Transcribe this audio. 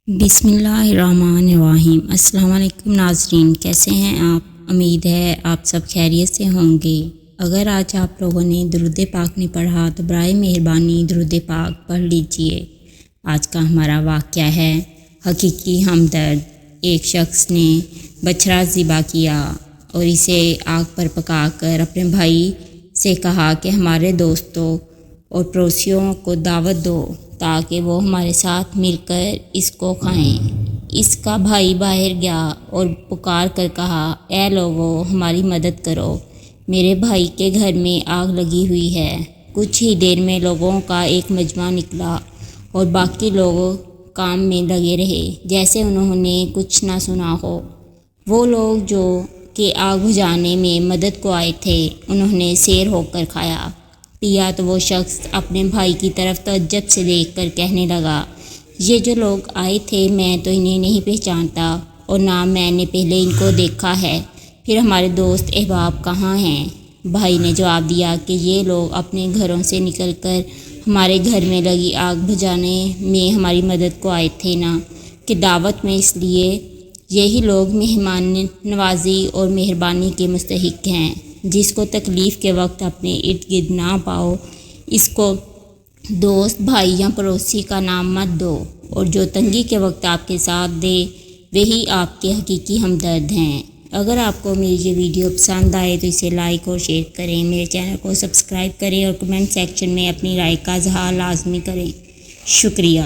بسم اللہ الرحمن الرحیم۔ السلام علیکم ناظرین، کیسے ہیں آپ؟ امید ہے آپ سب خیریت سے ہوں گے۔ اگر آج آپ لوگوں نے درود پاک نہیں پڑھا تو برائے مہربانی درود پاک پڑھ لیجئے۔ آج کا ہمارا واقعہ ہے حقیقی ہمدرد۔ ایک شخص نے بچھڑا ذبح کیا اور اسے آگ پر پکا کر اپنے بھائی سے کہا کہ ہمارے دوستوں اور پڑوسیوں کو دعوت دو تاکہ وہ ہمارے ساتھ مل کر اس کو کھائیں۔ اس کا بھائی باہر گیا اور پکار کر کہا، اے لوگو، ہماری مدد کرو، میرے بھائی کے گھر میں آگ لگی ہوئی ہے۔ کچھ ہی دیر میں لوگوں کا ایک مجمع نکلا اور باقی لوگ کام میں لگے رہے جیسے انہوں نے کچھ نہ سنا ہو۔ وہ لوگ جو کہ آگ بجھانے میں مدد کو آئے تھے، انہوں نے سیر ہو کر کھایا پیا تو وہ شخص اپنے بھائی کی طرف تعجب سے دیکھ کر کہنے لگا، یہ جو لوگ آئے تھے میں تو انہیں نہیں پہچانتا اور نہ میں نے پہلے ان کو دیکھا ہے، پھر ہمارے دوست احباب کہاں ہیں؟ بھائی نے جواب دیا کہ یہ لوگ اپنے گھروں سے نکل کر ہمارے گھر میں لگی آگ بجھانے میں ہماری مدد کو آئے تھے نا کہ دعوت میں، اس لیے یہی لوگ مہمان نوازی اور مہربانی کے مستحق ہیں۔ جس کو تکلیف کے وقت اپنے ارد گرد نہ پاؤ، اس کو دوست، بھائی یا پڑوسی کا نام مت دو، اور جو تنگی کے وقت آپ کے ساتھ دے وہی آپ کے حقیقی ہمدرد ہیں۔ اگر آپ کو میری یہ ویڈیو پسند آئے تو اسے لائک اور شیئر کریں، میرے چینل کو سبسکرائب کریں اور کمنٹ سیکشن میں اپنی رائے کا اظہار لازمی کریں۔ شکریہ۔